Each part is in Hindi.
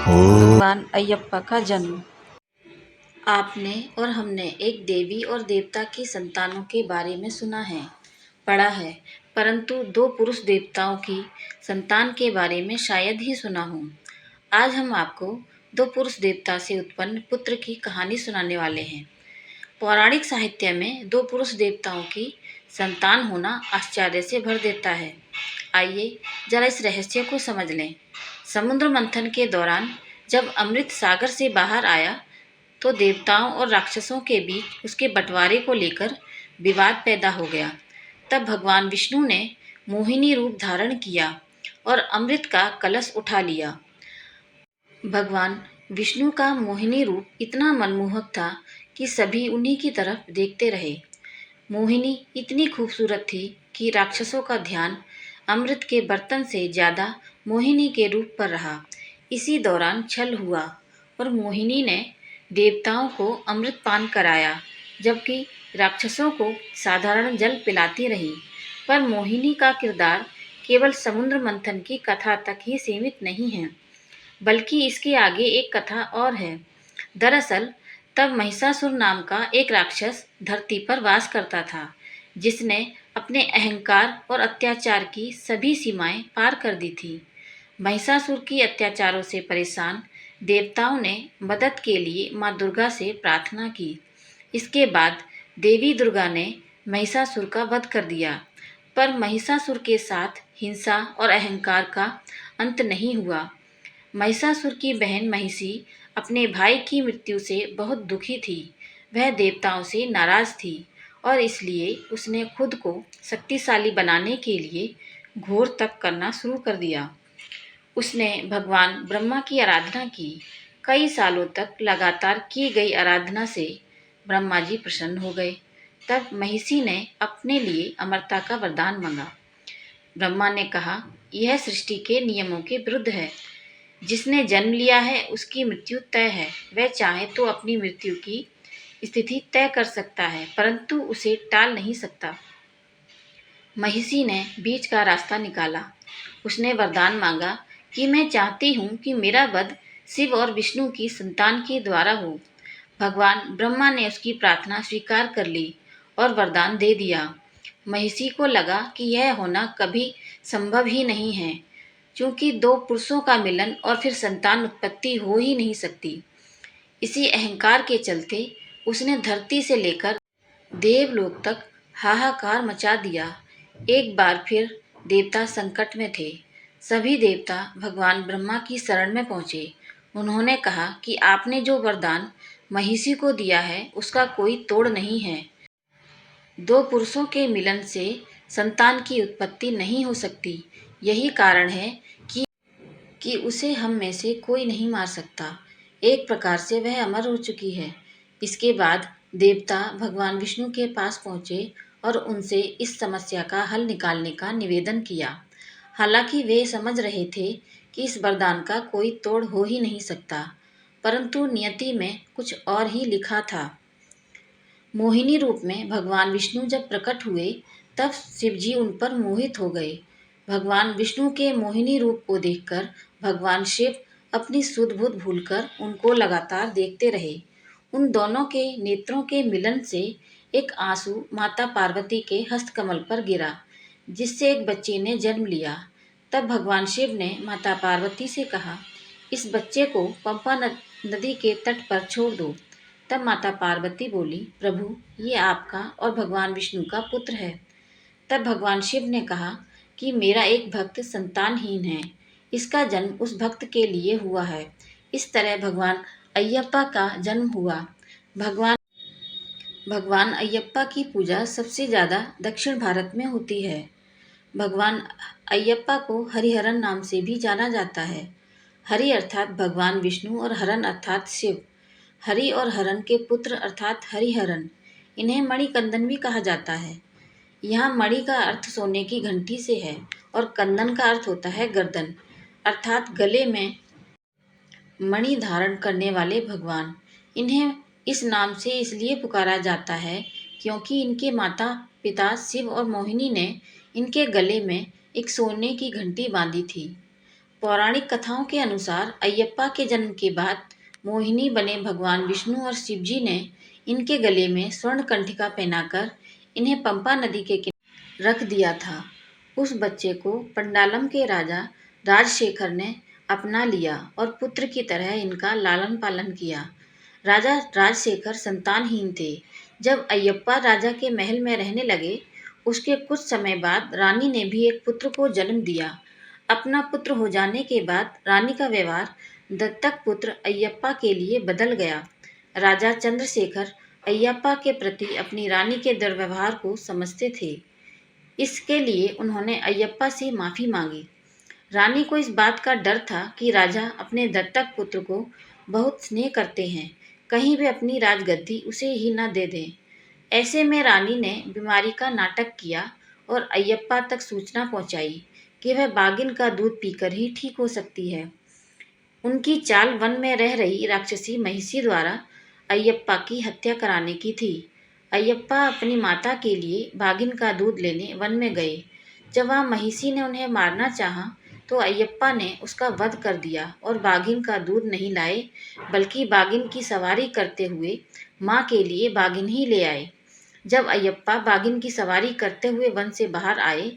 भगवान अयप्पा का जन्म। आपने और हमने एक देवी और देवता की संतानों के बारे में सुना है, पढ़ा है, परंतु दो पुरुष देवताओं की संतान के बारे में शायद ही सुना हो। आज हम आपको दो पुरुष देवता से उत्पन्न पुत्र की कहानी सुनाने वाले हैं। पौराणिक साहित्य में दो पुरुष देवताओं की संतान होना आश्चर्य से भर देता है। आइए जरा इस रहस्य को समझ लें। समुद्र मंथन के दौरान जब अमृत सागर से बाहर आया तो देवताओं और राक्षसों के बीच उसके बंटवारे को लेकर विवाद पैदा हो गया। तब भगवान विष्णु ने मोहिनी रूप धारण किया और अमृत का कलश उठा लिया। भगवान विष्णु का मोहिनी रूप इतना मनमोहक था कि सभी उन्हीं की तरफ देखते रहे। मोहिनी इतनी खूबसूरत थी कि राक्षसों का ध्यान अमृत के बर्तन से ज्यादा मोहिनी के रूप पर रहा। इसी दौरान छल हुआ और मोहिनी ने देवताओं को अमृत पान कराया, जबकि राक्षसों को साधारण जल पिलाती रही। पर मोहिनी का किरदार केवल समुद्र मंथन की कथा तक ही सीमित नहीं है, बल्कि इसके आगे एक कथा और है। दरअसल तब महिषासुर नाम का एक राक्षस धरती पर वास करता था, जिसने अपने अहंकार और अत्याचार की सभी सीमाएं पार कर दी थी। महिषासुर की अत्याचारों से परेशान देवताओं ने मदद के लिए माँ दुर्गा से प्रार्थना की। इसके बाद देवी दुर्गा ने महिषासुर का वध कर दिया। पर महिषासुर के साथ हिंसा और अहंकार का अंत नहीं हुआ। महिषासुर की बहन महिषी अपने भाई की मृत्यु से बहुत दुखी थी। वह देवताओं से नाराज थी और इसलिए उसने खुद को शक्तिशाली बनाने के लिए घोर तप करना शुरू कर दिया। उसने भगवान ब्रह्मा की आराधना की। कई सालों तक लगातार की गई आराधना से ब्रह्मा जी प्रसन्न हो गए। तब महिषी ने अपने लिए अमरता का वरदान मांगा। ब्रह्मा ने कहा, यह सृष्टि के नियमों के विरुद्ध है। जिसने जन्म लिया है उसकी मृत्यु तय है। वह चाहे तो अपनी मृत्यु की स्थिति तय कर सकता है, परंतु उसे टाल नहीं सकता। महिषी ने बीच का रास्ता निकाला। उसने वरदान मांगा कि मैं चाहती हूँ कि मेरा वध शिव और विष्णु की संतान के द्वारा हो। भगवान ब्रह्मा ने उसकी प्रार्थना स्वीकार कर ली और वरदान दे दिया। महिषी को लगा कि यह होना कभी संभव ही नहीं है, क्योंकि दो पुरुषों का मिलन और फिर संतान उत्पत्ति हो ही नहीं सकती। इसी अहंकार के चलते उसने धरती से लेकर देवलोक तक हाहाकार मचा दिया। एक बार फिर देवता संकट में थे। सभी देवता भगवान ब्रह्मा की शरण में पहुंचे। उन्होंने कहा कि आपने जो वरदान महिषी को दिया है उसका कोई तोड़ नहीं है। दो पुरुषों के मिलन से संतान की उत्पत्ति नहीं हो सकती। यही कारण है कि उसे हम में से कोई नहीं मार सकता। एक प्रकार से वह अमर हो चुकी है। इसके बाद देवता भगवान विष्णु के पास पहुंचे और उनसे इस समस्या का हल निकालने का निवेदन किया। हालांकि वे समझ रहे थे कि इस वरदान का कोई तोड़ हो ही नहीं सकता, परंतु नियति में कुछ और ही लिखा था। मोहिनी रूप में भगवान विष्णु जब प्रकट हुए तब शिवजी उन पर मोहित हो गए। भगवान विष्णु के मोहिनी रूप को देखकर भगवान शिव अपनी सुध बुध भूलकर उनको लगातार देखते रहे। उन दोनों के नेत्रों के मिलन से एक आंसू माता पार्वती के हस्तकमल पर गिरा, जिससे एक बच्चे ने जन्म लिया। तब भगवान शिव ने माता पार्वती से कहा, इस बच्चे को पंपा नदी के तट पर छोड़ दो। तब माता पार्वती बोली, प्रभु ये आपका और भगवान विष्णु का पुत्र है। तब भगवान शिव ने कहा कि मेरा एक भक्त संतानहीन है, इसका जन्म उस भक्त के लिए हुआ है। इस तरह भगवान अयप्पा का जन्म हुआ। भगवान अयप्पा की पूजा सबसे ज़्यादा दक्षिण भारत में होती है। भगवान अयप्पा को हरिहरन नाम से भी जाना जाता है। हरि अर्थात भगवान विष्णु और हरन अर्थात शिव। हरि और हरन के पुत्र अर्थात हरिहरन। इन्हें मणिकंदन भी कहा जाता है। यहाँ मणि का अर्थ सोने की घंटी से है और कंदन का अर्थ होता है गर्दन, अर्थात गले में मणि धारण करने वाले भगवान। इन्हें इस नाम से इसलिए पुकारा जाता है क्योंकि इनके माता पिता शिव और मोहिनी ने इनके गले में एक सोने की घंटी बांधी थी। पौराणिक कथाओं के अनुसार अयप्पा के जन्म के बाद मोहिनी बने भगवान विष्णु और शिव जी ने इनके गले में स्वर्ण कंठिका पहनाकर इन्हें पंपा नदी के किनारे रख दिया था। उस बच्चे को पंडालम के राजा राजशेखर ने अपना लिया और पुत्र की तरह इनका लालन पालन किया। राजा राजशेखर संतानहीन थे। जब अयप्पा राजा के महल में रहने लगे, उसके कुछ समय बाद रानी ने भी एक पुत्र को जन्म दिया। अपना पुत्र हो जाने के बाद रानी का व्यवहार दत्तक पुत्र अयप्पा के लिए बदल गया। राजा चंद्रशेखर अयप्पा के प्रति अपनी रानी के दुर्व्यवहार को समझते थे। इसके लिए उन्होंने अयप्पा से माफ़ी मांगी। रानी को इस बात का डर था कि राजा अपने दत्तक पुत्र को बहुत स्नेह करते हैं, कहीं वे अपनी राजगद्दी उसे ही न दे दें। ऐसे में रानी ने बीमारी का नाटक किया और अयप्पा तक सूचना पहुंचाई कि वह बाघिन का दूध पीकर ही ठीक हो सकती है। उनकी चाल वन में रह रही राक्षसी महिषी द्वारा अयप्पा की हत्या कराने की थी। अयप्पा अपनी माता के लिए बाघिन का दूध लेने वन में गए। जब वहाँ महिषी ने उन्हें मारना चाहा तो अयप्पा ने उसका वध कर दिया और बाघिन का दूध नहीं लाए, बल्कि बाघिन की सवारी करते हुए माँ के लिए बाघिन ही ले आए। जब अयप्पा बाघिन की सवारी करते हुए वन से बाहर आए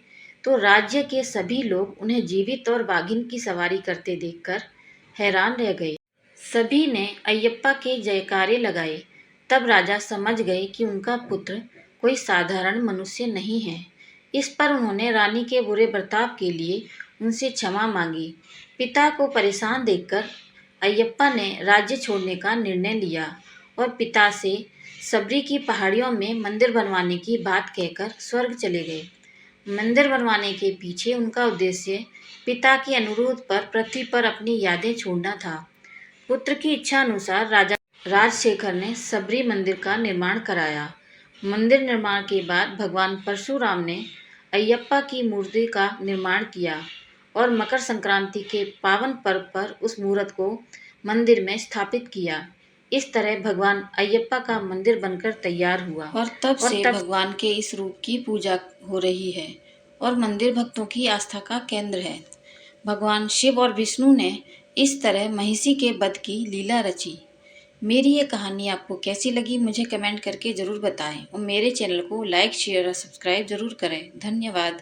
तो राज्य के सभी लोग उन्हें जीवित और बाघिन की सवारी करते देखकर हैरान रह गए। सभी ने अयप्पा के जयकारे लगाए। तब राजा समझ गए कि उनका पुत्र कोई साधारण मनुष्य नहीं है। इस पर उन्होंने रानी के बुरे बर्ताव के लिए उनसे क्षमा मांगी। पिता को परेशान देखकर अयप्पा ने राज्य छोड़ने का निर्णय लिया और पिता से सबरी की पहाड़ियों में मंदिर बनवाने की बात कहकर स्वर्ग चले गए। मंदिर बनवाने के पीछे उनका उद्देश्य पिता के अनुरोध पर पृथ्वी पर अपनी यादें छोड़ना था। पुत्र की इच्छा अनुसार राजा राजशेखर ने सबरी मंदिर का निर्माण कराया। मंदिर निर्माण के बाद भगवान परशुराम ने अयप्पा की मूर्ति का निर्माण किया और मकर संक्रांति के पावन पर्व पर उस मूर्त को मंदिर में स्थापित किया। इस तरह भगवान अयप्पा का मंदिर बनकर तैयार हुआ और तब से भगवान के इस रूप की पूजा हो रही है और मंदिर भक्तों की आस्था का केंद्र है। भगवान शिव और विष्णु ने इस तरह महिषी के वध की लीला रची। मेरी ये कहानी आपको कैसी लगी मुझे कमेंट करके ज़रूर बताएं और मेरे चैनल को लाइक, शेयर और सब्सक्राइब ज़रूर करें। धन्यवाद।